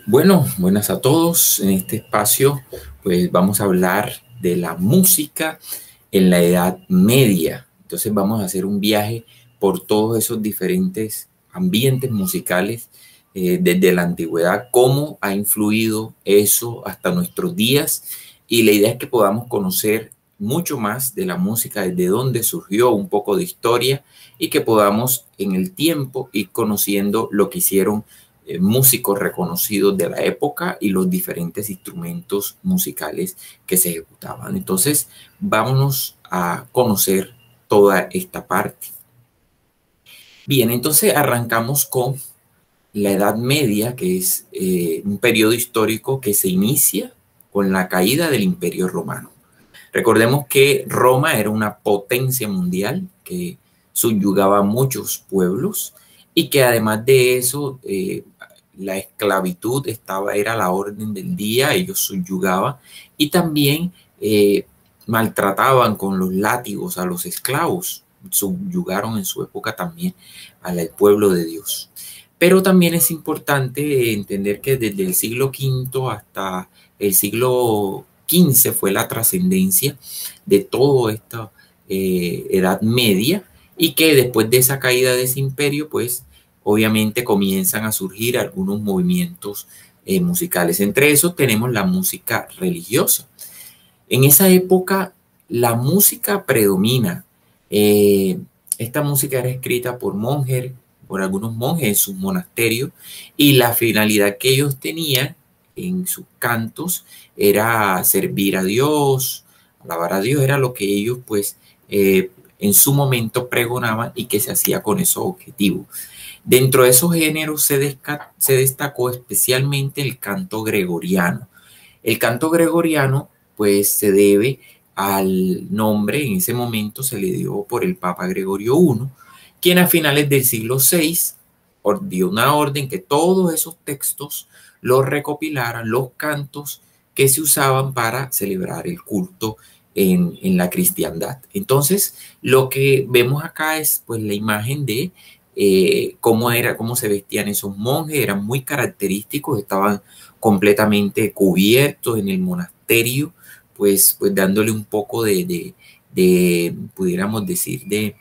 Bueno, buenas a todos. En este espacio, pues vamos a hablar de la música en la Edad Media. Entonces vamos a hacer un viaje por todos esos diferentes ambientes musicales desde la antigüedad, cómo ha influido eso hasta nuestros días. Y la idea es que podamos conocer mucho más de la música, desde dónde surgió, un poco de historia, y que podamos en el tiempo ir conociendo lo que hicieron músicos reconocidos de la época y los diferentes instrumentos musicales que se ejecutaban. Entonces, vámonos a conocer toda esta parte. Bien, entonces arrancamos con la Edad Media, que es un periodo histórico que se inicia con la caída del Imperio Romano. Recordemos que Roma era una potencia mundial que subyugaba a muchos pueblos y que además de eso la esclavitud era la orden del día, ellos subyugaban y también maltrataban con los látigos a los esclavos, subyugaron en su época también al pueblo de Dios. Pero también es importante entender que desde el siglo V hasta el siglo XV fue la trascendencia de toda esta Edad Media y que después de esa caída de ese imperio, pues obviamente comienzan a surgir algunos movimientos musicales. Entre esos tenemos la música religiosa. En esa época la música predomina. Esta música era escrita por algunos monjes en sus monasterios, y la finalidad que ellos tenían en sus cantos era servir a Dios, alabar a Dios, era lo que ellos pues en su momento pregonaban y que se hacía con esos objetivos. Dentro de esos géneros se destacó especialmente el canto gregoriano. El canto gregoriano pues se debe al nombre, en ese momento se le dio por el Papa Gregorio I, quien a finales del siglo VI dio una orden que todos esos textos los recopilaran, los cantos que se usaban para celebrar el culto en la cristiandad. Entonces, lo que vemos acá es pues la imagen de cómo se vestían esos monjes. Eran muy característicos, estaban completamente cubiertos en el monasterio, pues dándole un poco pudiéramos decir, de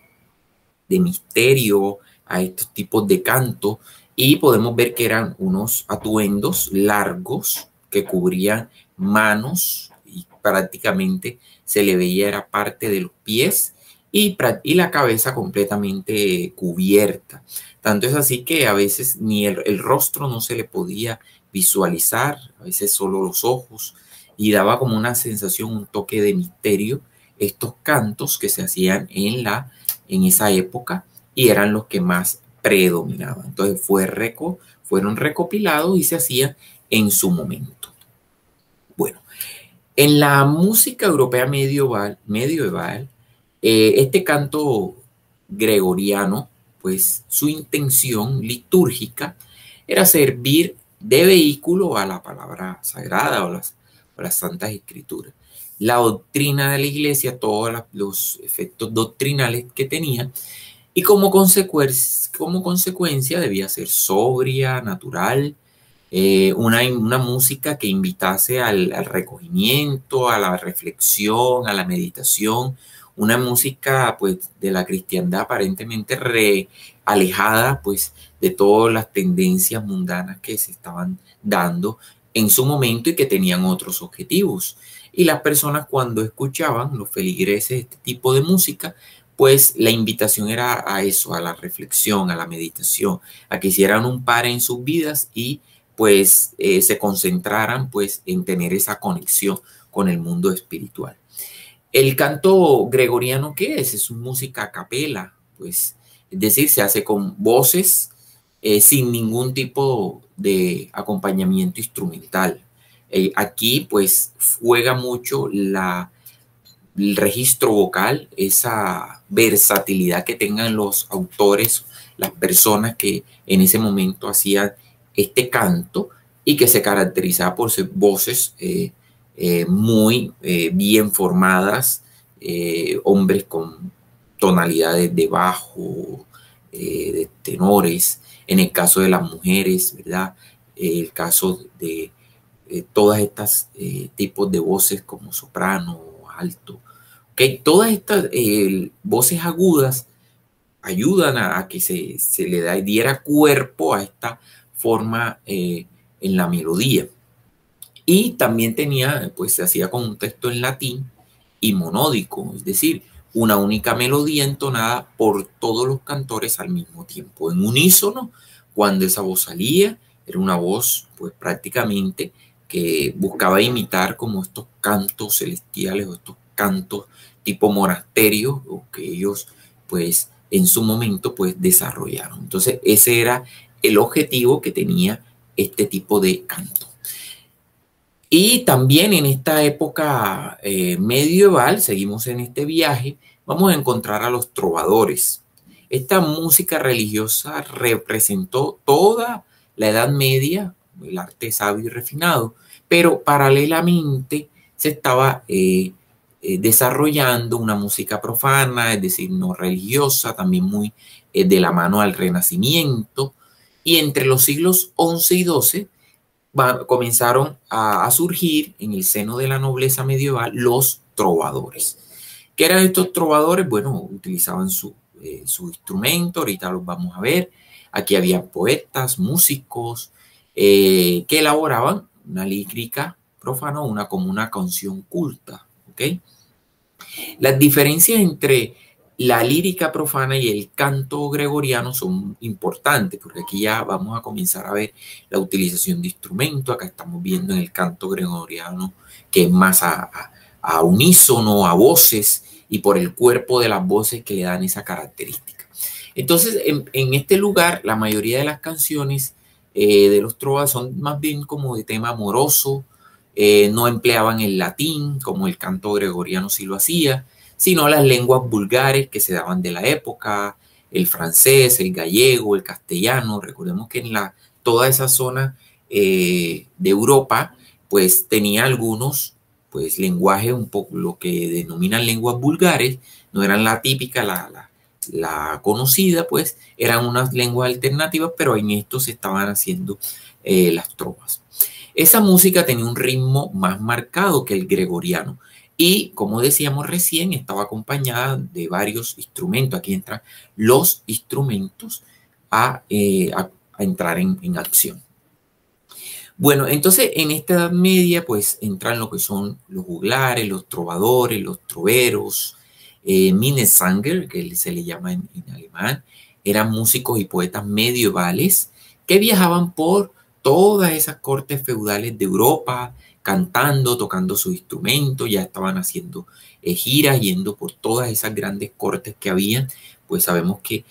misterio a estos tipos de canto, y podemos ver que eran unos atuendos largos que cubrían manos y prácticamente se le veía era parte de los pies y la cabeza completamente cubierta. Tanto es así que a veces ni el rostro no se le podía visualizar, a veces solo los ojos, y daba como una sensación, un toque de misterio estos cantos que se hacían en esa época, y eran los que más predominaban. Entonces fueron recopilados y se hacían en su momento. Bueno, en la música europea medieval este canto gregoriano, pues su intención litúrgica era servir de vehículo a la palabra sagrada o las santas escrituras. La doctrina de la iglesia, todos los efectos doctrinales que tenía, y como consecuencia debía ser sobria, natural, una música que invitase al recogimiento, a la reflexión, a la meditación, una música pues de la cristiandad aparentemente alejada pues de todas las tendencias mundanas que se estaban dando en su momento y que tenían otros objetivos. Y las personas, cuando escuchaban, los feligreses, este tipo de música, pues la invitación era a eso, a la reflexión, a la meditación, a que hicieran un par en sus vidas y pues se concentraran pues en tener esa conexión con el mundo espiritual. El canto gregoriano, ¿qué es? Es música a capela, pues, es decir, se hace con voces sin ningún tipo de acompañamiento instrumental. Aquí pues juega mucho el registro vocal, esa versatilidad que tengan los autores, las personas que en ese momento hacían este canto, y que se caracterizaba por ser voces muy bien formadas, hombres con tonalidades de bajo, de tenores, en el caso de las mujeres, ¿verdad? el caso de todas estas tipos de voces como soprano, alto. ¿Okay? Todas estas voces agudas ayudan a que se le diera cuerpo a esta forma en la melodía. Y también tenía, pues se hacía con un texto en latín y monódico, es decir, una única melodía entonada por todos los cantores al mismo tiempo, en unísono. Cuando esa voz salía, era una voz pues prácticamente que buscaba imitar como estos cantos celestiales o estos cantos tipo monasterio o que ellos pues en su momento pues desarrollaron. Entonces ese era el objetivo que tenía este tipo de canto. Y también en esta época medieval, seguimos en este viaje, vamos a encontrar a los trovadores. Esta música religiosa representó toda la Edad Media, el arte sabio y refinado, pero paralelamente se estaba desarrollando una música profana, es decir, no religiosa, también muy de la mano al Renacimiento. Y entre los siglos XI y XII, comenzaron a surgir en el seno de la nobleza medieval los trovadores. ¿Qué eran estos trovadores? Bueno, utilizaban su instrumento, ahorita los vamos a ver. Aquí había poetas, músicos, que elaboraban una lírica profana, como una canción culta. ¿Okay? Las diferencias entre la lírica profana y el canto gregoriano son importantes, porque aquí ya vamos a comenzar a ver la utilización de instrumentos. Acá estamos viendo en el canto gregoriano que es más a unísono, a voces, y por el cuerpo de las voces que le dan esa característica. Entonces, en este lugar, la mayoría de las canciones de los trovas son más bien como de tema amoroso, no empleaban el latín, como el canto gregoriano sí lo hacía, sino las lenguas vulgares que se daban de la época, el francés, el gallego, el castellano. Recordemos que en toda esa zona de Europa, pues tenía algunos pues lenguajes un poco lo que denominan lenguas vulgares, no eran la típica, la conocida, pues eran unas lenguas alternativas, pero en esto se estaban haciendo las trovas. Esa música tenía un ritmo más marcado que el gregoriano y, como decíamos recién, estaba acompañada de varios instrumentos. Aquí entran los instrumentos a entrar en acción. Bueno, entonces en esta Edad Media pues entran lo que son los juglares, los trovadores, los troveros, Minnesänger, que se le llama en alemán. Eran músicos y poetas medievales que viajaban por todas esas cortes feudales de Europa, cantando, tocando sus instrumentos. Ya estaban haciendo giras, yendo por todas esas grandes cortes que había. Pues sabemos que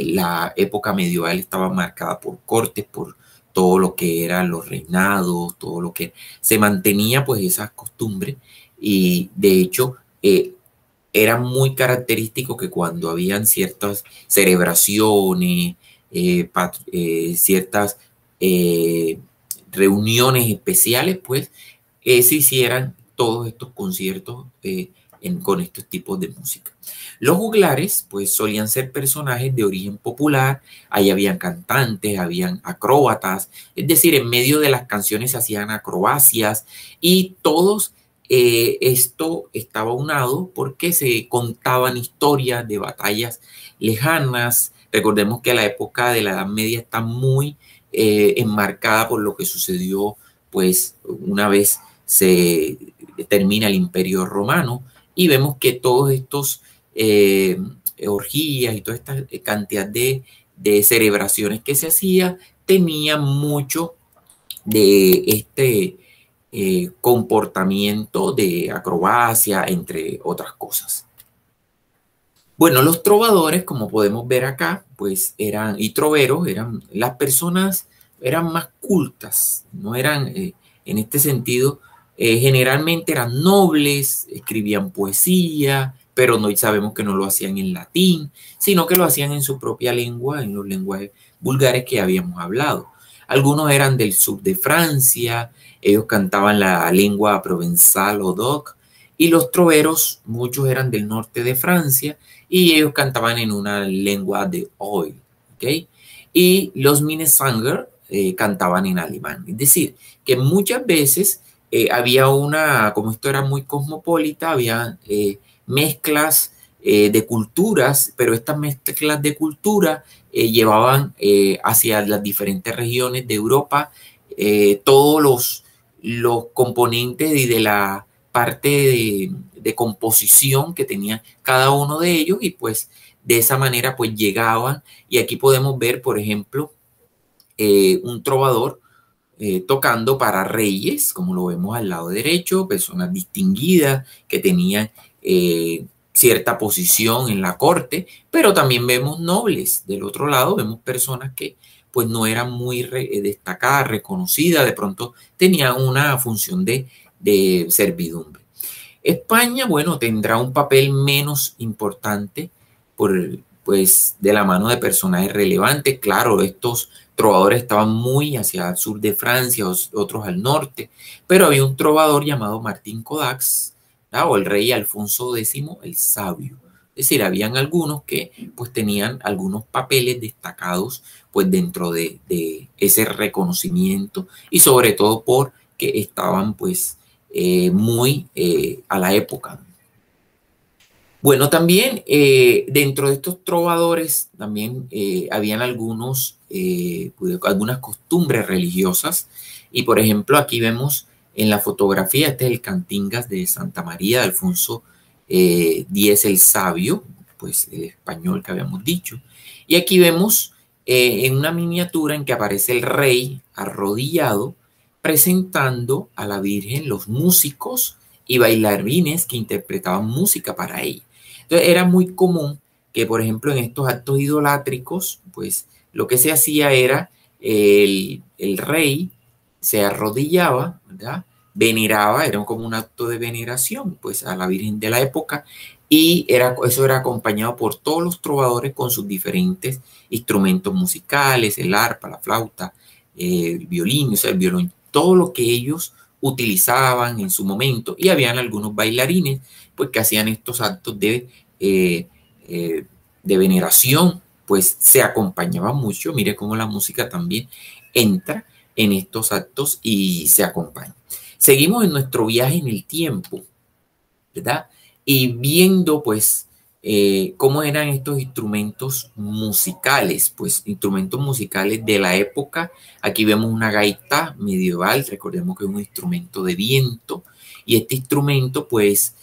la época medieval estaba marcada por cortes, por todo lo que eran los reinados, todo lo que se mantenía, pues esas costumbres. Y de hecho, era muy característico que cuando habían ciertas celebraciones, ciertas reuniones especiales, pues se hicieran todos estos conciertos con estos tipos de música. Los juglares, pues solían ser personajes de origen popular. Ahí habían cantantes, habían acróbatas, es decir, en medio de las canciones se hacían acrobacias y todos esto estaba unado porque se contaban historias de batallas lejanas. Recordemos que la época de la Edad Media está muy enmarcada por lo que sucedió, pues una vez se termina el Imperio Romano y vemos que todos estos orgías y toda esta cantidad de celebraciones que se hacía tenían mucho de este comportamiento de acrobacia, entre otras cosas. Bueno, los trovadores, como podemos ver acá, pues eran, y troveros, las personas eran más cultas, no eran, en este sentido, generalmente eran nobles, escribían poesía, pero no sabemos que no lo hacían en latín, sino que lo hacían en su propia lengua, en los lenguajes vulgares que habíamos hablado. Algunos eran del sur de Francia, ellos cantaban la lengua provenzal o doc, y los troveros, muchos eran del norte de Francia, y ellos cantaban en una lengua de Oil, ¿ok? Y los Minnesänger cantaban en alemán. Es decir, que muchas veces había como esto era muy cosmopolita, había mezclas de culturas, pero estas mezclas de cultura llevaban hacia las diferentes regiones de Europa todos los componentes y de la parte de composición que tenía cada uno de ellos, y pues de esa manera pues llegaban, y aquí podemos ver, por ejemplo, un trovador tocando para reyes, como lo vemos al lado derecho, personas distinguidas que tenían cierta posición en la corte, pero también vemos nobles. Del otro lado vemos personas que pues no eran muy destacadas, reconocidas, de pronto tenían una función de servidumbre. España, bueno, tendrá un papel menos importante pues de la mano de personajes relevantes. Claro, estos trovadores estaban muy hacia el sur de Francia, otros al norte, pero había un trovador llamado Martín Codax, ¿verdad? O el rey Alfonso X el Sabio. Es decir, habían algunos que pues tenían algunos papeles destacados pues dentro de ese reconocimiento, y sobre todo porque estaban pues muy a la época. Bueno, también dentro de estos trovadores también habían algunas costumbres religiosas, y por ejemplo aquí vemos en la fotografía, este es el Cantingas de Santa María de Alfonso X el Sabio, pues el español que habíamos dicho, y aquí vemos en una miniatura en que aparece el rey arrodillado presentando a la Virgen los músicos y bailarines que interpretaban música para ella. Entonces era muy común que, por ejemplo, en estos actos idolátricos, pues lo que se hacía era el rey se arrodillaba, ¿verdad? Veneraba, era como un acto de veneración, pues a la Virgen de la época, y eso era acompañado por todos los trovadores con sus diferentes instrumentos musicales, el arpa, la flauta, el violín, o sea, el violón, todo lo que ellos utilizaban en su momento, y habían algunos bailarines pues que hacían estos actos de veneración, pues se acompañaba mucho. Mire cómo la música también entra en estos actos y se acompaña. Seguimos en nuestro viaje en el tiempo, ¿verdad? Y viendo pues cómo eran estos instrumentos musicales, pues instrumentos musicales de la época. Aquí vemos una gaita medieval, recordemos que es un instrumento de viento, y este instrumento pues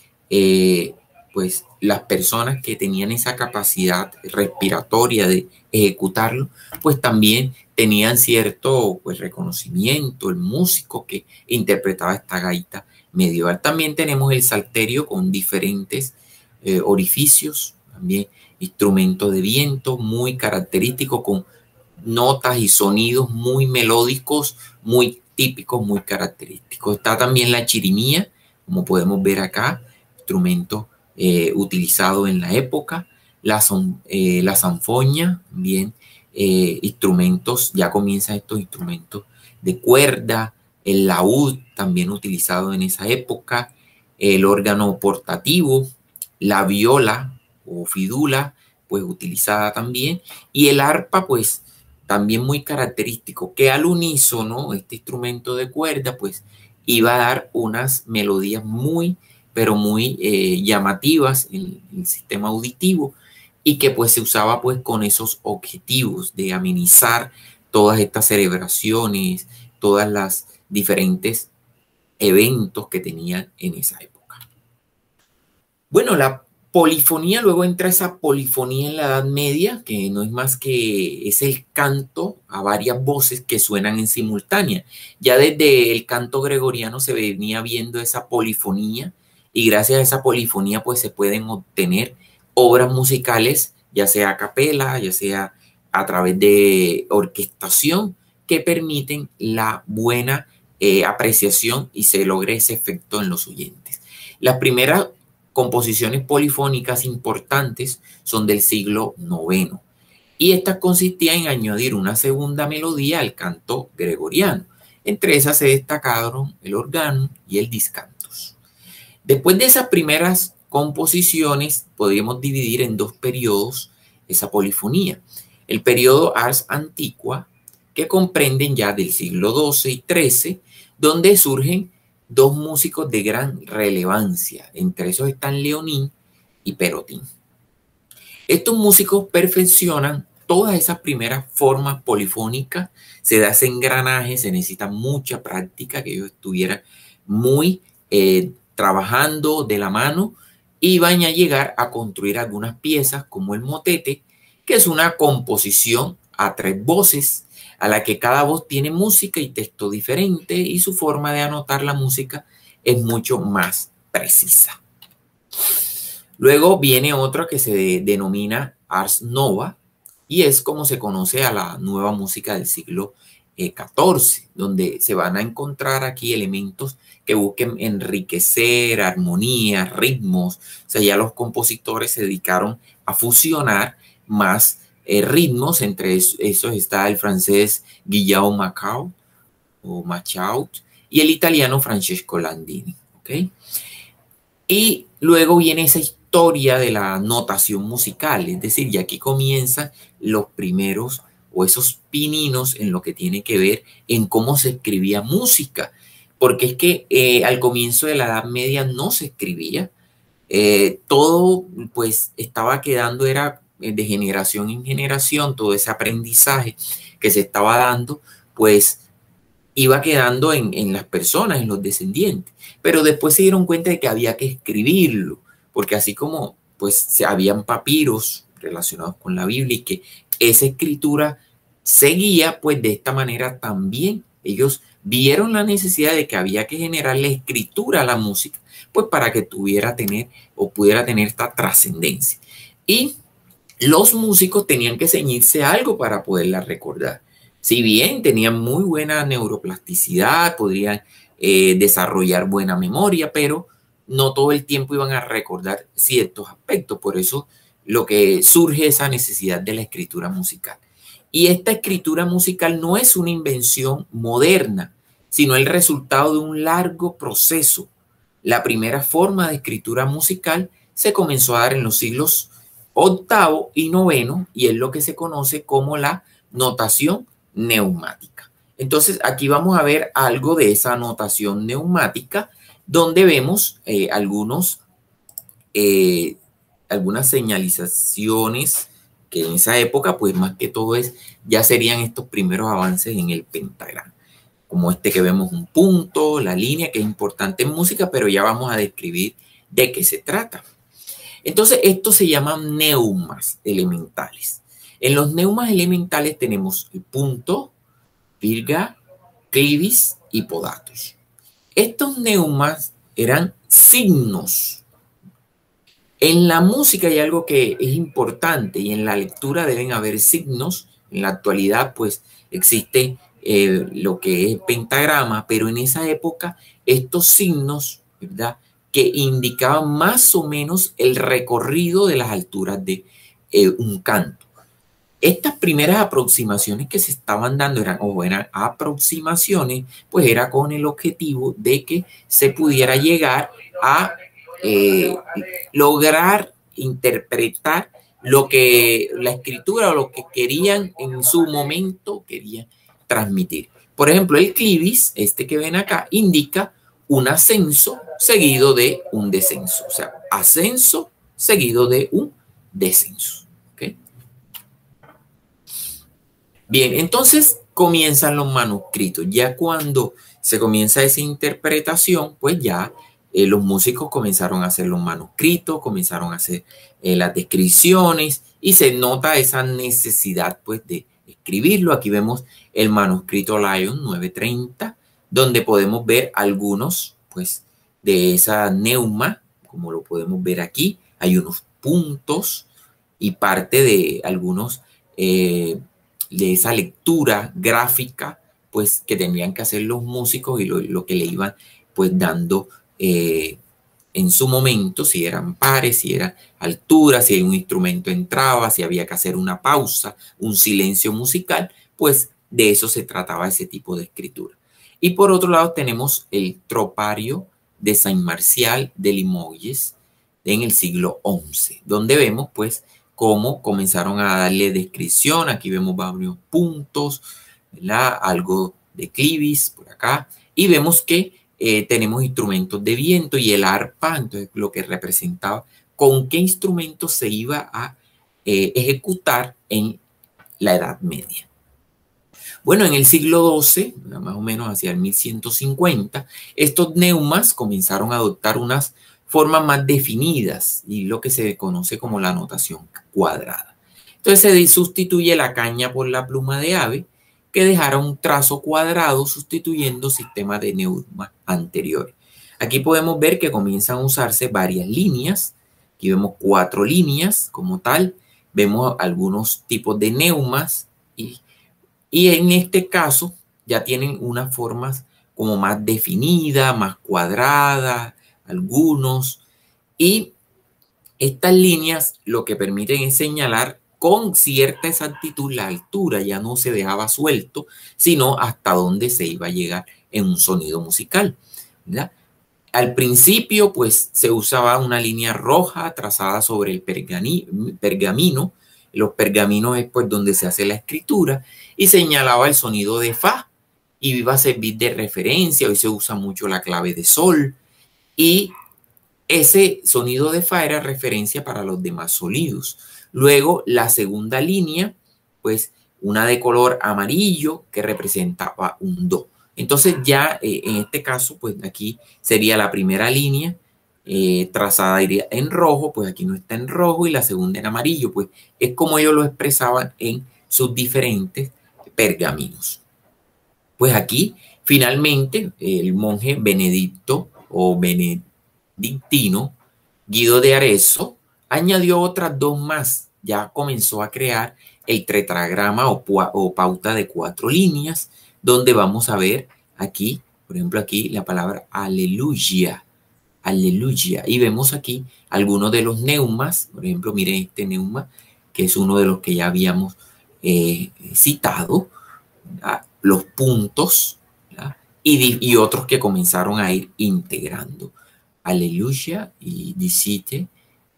las personas que tenían esa capacidad respiratoria de ejecutarlo, pues también tenían cierto pues reconocimiento. El músico que interpretaba esta gaita medieval. También tenemos el salterio con diferentes orificios, también instrumentos de viento muy característicos, con notas y sonidos muy melódicos, muy típicos, muy característicos. Está también la chirimía, como podemos ver acá, instrumento utilizado en la época, la zanfoña, bien, instrumentos, ya comienzan estos instrumentos de cuerda, el laúd también utilizado en esa época, el órgano portativo, la viola o fidula, pues utilizada también, y el arpa, pues también muy característico, que al unísono, este instrumento de cuerda, pues iba a dar unas melodías muy, pero muy llamativas en el sistema auditivo, y que pues se usaba pues con esos objetivos de amenizar todas estas celebraciones, todas las diferentes eventos que tenían en esa época. Bueno, la polifonía, luego entra esa polifonía en la Edad Media, que no es más que es el canto a varias voces que suenan en simultánea. Ya desde el canto gregoriano se venía viendo esa polifonía, y gracias a esa polifonía pues se pueden obtener obras musicales, ya sea a capela, ya sea a través de orquestación, que permiten la buena apreciación y se logre ese efecto en los oyentes. Las primeras composiciones polifónicas importantes son del siglo IX, y estas consistían en añadir una segunda melodía al canto gregoriano. Entre esas se destacaron el órgano y el discantus. Después de esas primeras composiciones, podríamos dividir en dos periodos esa polifonía. El periodo Ars Antiqua, que comprenden ya del siglo XII y XIII, donde surgen dos músicos de gran relevancia. Entre esos están Leonín y Perotin. Estos músicos perfeccionan todas esas primeras formas polifónicas, se da ese engranaje, se necesita mucha práctica, que ellos estuvieran muy trabajando de la mano y van a llegar a construir algunas piezas como el motete, que es una composición a 3 voces, a la que cada voz tiene música y texto diferente y su forma de anotar la música es mucho más precisa. Luego viene otra que se denomina Ars Nova y es como se conoce a la nueva música del siglo XIV, donde se van a encontrar aquí elementos que busquen enriquecer, armonías, ritmos. O sea, ya los compositores se dedicaron a fusionar más ritmos. Entre esos está el francés Guillaume Machaut o Machaut y el italiano Francesco Landini. ¿Okay? Y luego viene esa historia de la notación musical, es decir, y aquí comienzan los primeros o esos pininos en lo que tiene que ver en cómo se escribía música, porque es que al comienzo de la Edad Media no se escribía, todo pues estaba quedando, era de generación en generación, todo ese aprendizaje que se estaba dando, pues iba quedando en las personas, en los descendientes. Pero después se dieron cuenta de que había que escribirlo, porque así como pues se habían papiros relacionados con la Biblia y que esa escritura seguía, pues de esta manera también ellos vieron la necesidad de que había que generarle escritura a la música, pues para que pudiera tener esta trascendencia. Y los músicos tenían que ceñirse a algo para poderla recordar. Si bien tenían muy buena neuroplasticidad, podrían desarrollar buena memoria, pero no todo el tiempo iban a recordar ciertos aspectos. Por eso lo que surge esa necesidad de la escritura musical. Y esta escritura musical no es una invención moderna, sino el resultado de un largo proceso. La primera forma de escritura musical se comenzó a dar en los siglos VIII y IX y es lo que se conoce como la notación neumática. Entonces aquí vamos a ver algo de esa notación neumática donde vemos algunas señalizaciones que en esa época pues más que todo ya serían estos primeros avances en el pentagrama, como este que vemos un punto, la línea, que es importante en música, pero ya vamos a describir de qué se trata. Entonces, estos se llaman neumas elementales. En los neumas elementales tenemos el punto, virga, clivis y podatos. Estos neumas eran signos. En la música hay algo que es importante y en la lectura deben haber signos. En la actualidad, pues, existe lo que es pentagrama, pero en esa época estos signos, ¿verdad?, que indicaban más o menos el recorrido de las alturas de un canto. Estas primeras aproximaciones que se estaban dando eran aproximaciones, pues era con el objetivo de que se pudiera llegar a lograr interpretar lo que la escritura o lo que querían en su momento querían transmitir. Por ejemplo, el clivis, este que ven acá, indica un ascenso seguido de un descenso. O sea, ascenso seguido de un descenso. ¿Okay? Bien, entonces comienzan los manuscritos. Ya cuando se comienza esa interpretación, pues ya los músicos comenzaron a hacer los manuscritos, comenzaron a hacer las descripciones y se nota esa necesidad pues de escribirlo. Aquí vemos el manuscrito Lyon 930, donde podemos ver algunos pues de esa neuma, como lo podemos ver aquí. Hay unos puntos y parte de algunos de esa lectura gráfica pues que tenían que hacer los músicos y lo que le iban pues dando en su momento, si eran pares, si era altura, si un instrumento entraba, si había que hacer una pausa, un silencio musical, pues de eso se trataba ese tipo de escritura. Y por otro lado tenemos el tropario de Saint Marcial de Limoges en el siglo XI, donde vemos pues cómo comenzaron a darle descripción. Aquí vemos varios puntos, ¿verdad? Algo de clivis por acá. Y vemos que tenemos instrumentos de viento y el arpa, entonces lo que representaba con qué instrumento se iba a ejecutar en la Edad Media. Bueno, en el siglo XII, más o menos hacia el 1150, estos neumas comenzaron a adoptar unas formas más definidas y lo que se conoce como la notación cuadrada. Entonces se sustituye la caña por la pluma de ave, que dejara un trazo cuadrado sustituyendo sistemas de neumas anteriores. Aquí podemos ver que comienzan a usarse varias líneas. Aquí vemos 4 líneas como tal. Vemos algunos tipos de neumas y en este caso ya tienen unas formas como más definidas, más cuadradas, algunos. Y estas líneas lo que permiten es señalar con cierta exactitud la altura, ya no se dejaba suelto, sino hasta dónde se iba a llegar en un sonido musical, ¿verdad? Al principio, pues, se usaba una línea roja trazada sobre el pergamino. Los pergaminos es, pues, donde se hace la escritura y señalaba el sonido de fa y iba a servir de referencia. Hoy se usa mucho la clave de sol y ese sonido de fa era referencia para los demás sonidos. Luego, la segunda línea, pues, una de color amarillo que representaba un do. Entonces ya en este caso, pues aquí sería la primera línea trazada en rojo, pues aquí no está en rojo y la segunda en amarillo, pues es como ellos lo expresaban en sus diferentes pergaminos. Pues aquí finalmente el monje Benedicto o benedictino Guido de Arezzo añadió otras 2 más, ya comenzó a crear el tetragrama o pauta de 4 líneas, donde vamos a ver aquí, por ejemplo, aquí la palabra aleluya, aleluya. Y vemos aquí algunos de los neumas, por ejemplo, miren este neuma, que es uno de los que ya habíamos citado, ¿verdad? Los puntos, ¿verdad? Y otros que comenzaron a ir integrando. Aleluya y dicite,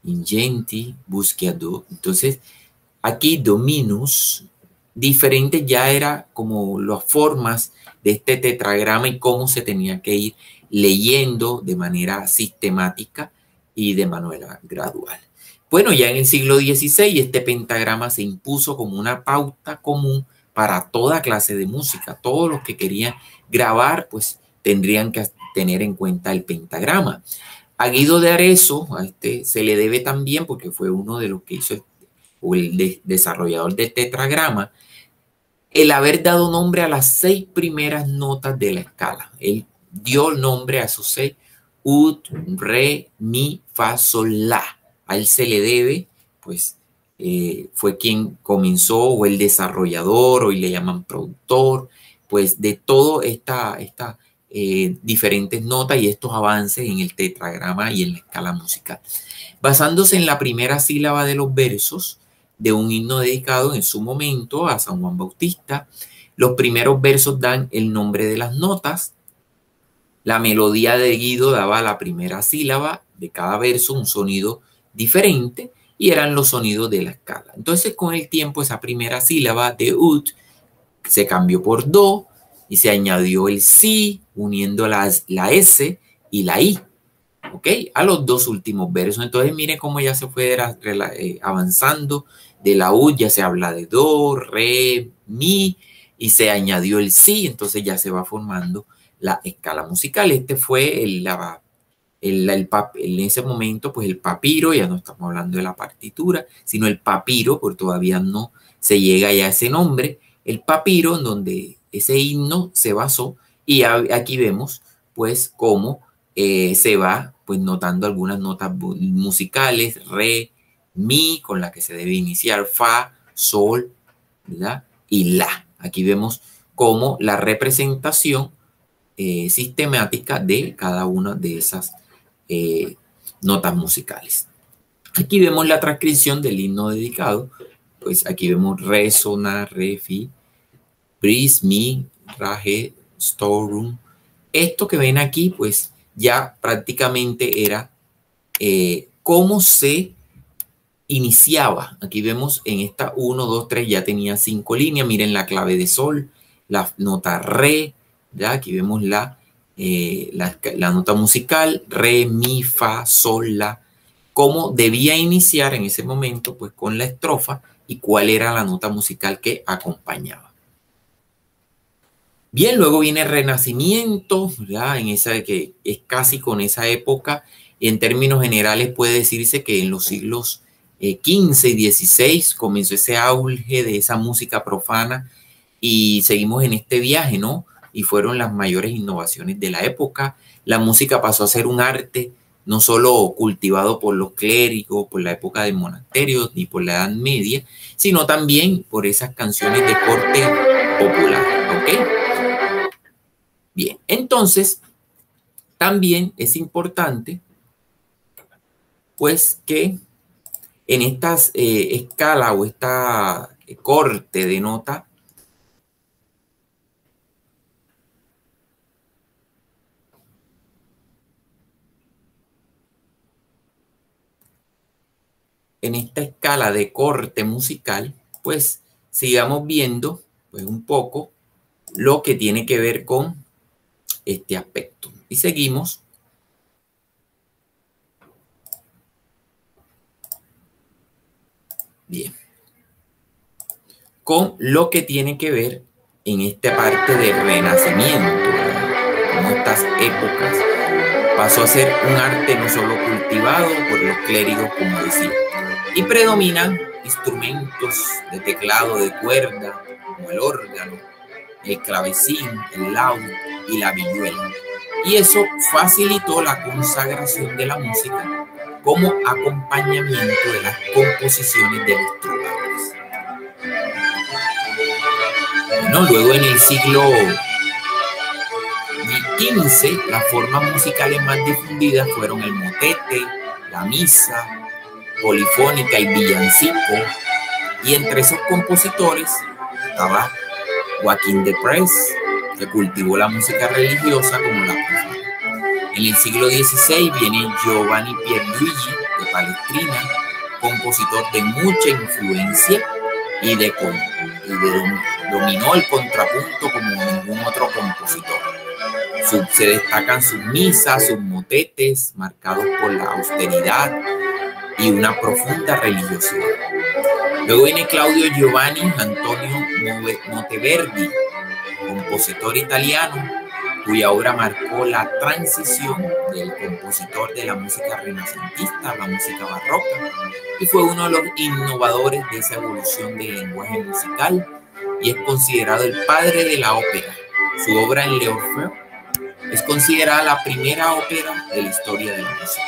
ingenti, buscador. Entonces, aquí dominus, diferente ya era como las formas de este tetragrama y cómo se tenía que ir leyendo de manera sistemática y de manera gradual. Bueno, ya en el siglo XVI este pentagrama se impuso como una pauta común para toda clase de música. Todos los que querían grabar, pues tendrían que tener en cuenta el pentagrama. A Guido de Arezzo, a este se le debe también, porque fue uno de los que hizo o el desarrollador del tetragrama, el haber dado nombre a las 6 primeras notas de la escala. Él dio nombre a esos 6, ud, re, mi, fa, sol, la. A él se le debe, pues fue quien comenzó, o el desarrollador, hoy le llaman productor, pues de todo esta diferentes notas y estos avances en el tetragrama y en la escala musical. Basándose en la primera sílaba de los versos de un himno dedicado en su momento a San Juan Bautista, los primeros versos dan el nombre de las notas. La melodía de Guido daba la primera sílaba de cada verso un sonido diferente y eran los sonidos de la escala. Entonces, con el tiempo, esa primera sílaba de ud se cambió por do y se añadió el si, uniendo la S y la I, ¿ok? A los 2 últimos versos. Entonces, miren cómo ya se fue avanzando. De la ud ya se habla de do, re, mi, y se añadió el si, entonces ya se va formando la escala musical. Este fue en ese momento, pues el papiro, ya no estamos hablando de la partitura, sino el papiro, porque todavía no se llega ya a ese nombre, el papiro en donde ese himno se basó, y aquí vemos pues cómo se va pues notando algunas notas musicales, re, mi, con la que se debe iniciar, fa, sol, ¿verdad? Y la. Aquí vemos cómo la representación sistemática de cada una de esas notas musicales. Aquí vemos la transcripción del himno dedicado. Pues aquí vemos re, sona, re, fi, bris, mi, raje, storum. Esto que ven aquí, pues ya prácticamente era cómo se iniciaba. Aquí vemos en esta 1, 2, 3 ya tenía 5 líneas. Miren la clave de sol, la nota re, ¿ya? Aquí vemos la nota musical, re, mi, fa, sol, la, cómo debía iniciar en ese momento, pues con la estrofa y cuál era la nota musical que acompañaba. Bien, luego viene el Renacimiento, ¿ya? En esa que es casi con esa época. En términos generales puede decirse que en los siglos XV y XVI comenzó ese auge de esa música profana y seguimos en este viaje, ¿no? Y fueron las mayores innovaciones de la época. La música pasó a ser un arte no solo cultivado por los clérigos, por la época de monasterios ni por la Edad Media, sino también por esas canciones de corte popular, ¿ok? Bien, entonces también es importante pues que en estas escala o esta corte de nota en esta escala de corte musical, pues sigamos viendo pues un poco lo que tiene que ver con este aspecto. Y seguimos. Bien. Con lo que tiene que ver en esta parte del Renacimiento, como estas épocas pasó a ser un arte no solo cultivado por los clérigos, como decía, y predominan instrumentos de teclado de cuerda, como el órgano, el clavecín, el laúd y la vihuela. Y eso facilitó la consagración de la música como acompañamiento de las composiciones de los trovadores. Bueno, luego en el siglo XV, las formas musicales más difundidas fueron el motete, la misa, polifónica y villancico, y entre esos compositores estaba Joaquín de Prez, que cultivó la música religiosa como la profana. En el siglo XVI viene Giovanni Pierluigi de Palestrina, compositor de mucha influencia y dominó el contrapunto como ningún otro compositor. Se destacan sus misas, sus motetes, marcados por la austeridad y una profunda religiosidad. Luego viene Claudio Giovanni Antonio Monteverdi, compositor italiano, cuya obra marcó la transición del compositor de la música renacentista a la música barroca, y fue uno de los innovadores de esa evolución del lenguaje musical y es considerado el padre de la ópera. Su obra en L'Orfeo es considerada la primera ópera de la historia de la música.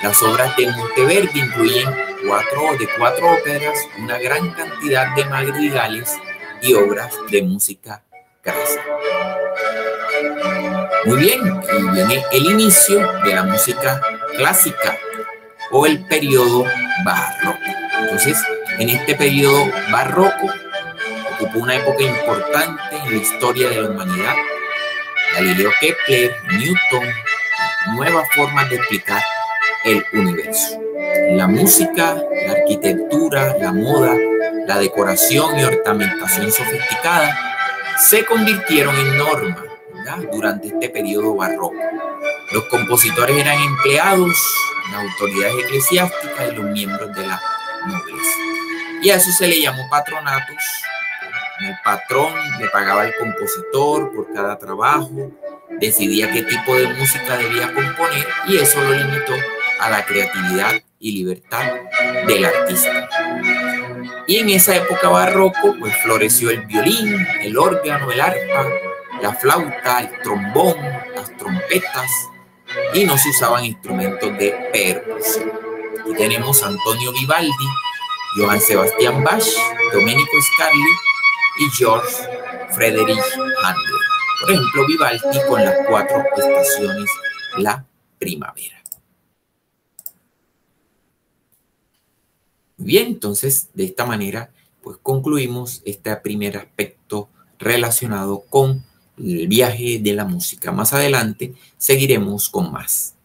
Las obras de Monteverdi incluyen cuatro óperas, una gran cantidad de madrigales y obras de música clásica. Muy bien, y viene el inicio de la música clásica o el periodo barroco. Entonces, en este periodo barroco ocupó una época importante en la historia de la humanidad. Galileo Kepler, Newton, nuevas formas de explicar el universo. La música, la arquitectura, la moda, la decoración y ornamentación sofisticada se convirtieron en norma, ¿verdad?, durante este periodo barroco. Los compositores eran empleados, las autoridades eclesiásticas y los miembros de la nobleza. Y a eso se le llamó patronatos. El patrón le pagaba al compositor por cada trabajo, decidía qué tipo de música debía componer y eso lo limitó a la creatividad y libertad del artista. Y en esa época barroco, pues floreció el violín, el órgano, el arpa, la flauta, el trombón, las trompetas, y no se usaban instrumentos de percusión. Aquí tenemos a Antonio Vivaldi, Johann Sebastian Bach, Domenico Scarlatti y George Friedrich Handel. Por ejemplo, Vivaldi con las 4 estaciones, la primavera. Bien, entonces de esta manera pues concluimos este primer aspecto relacionado con el viaje de la música. Más adelante seguiremos con más.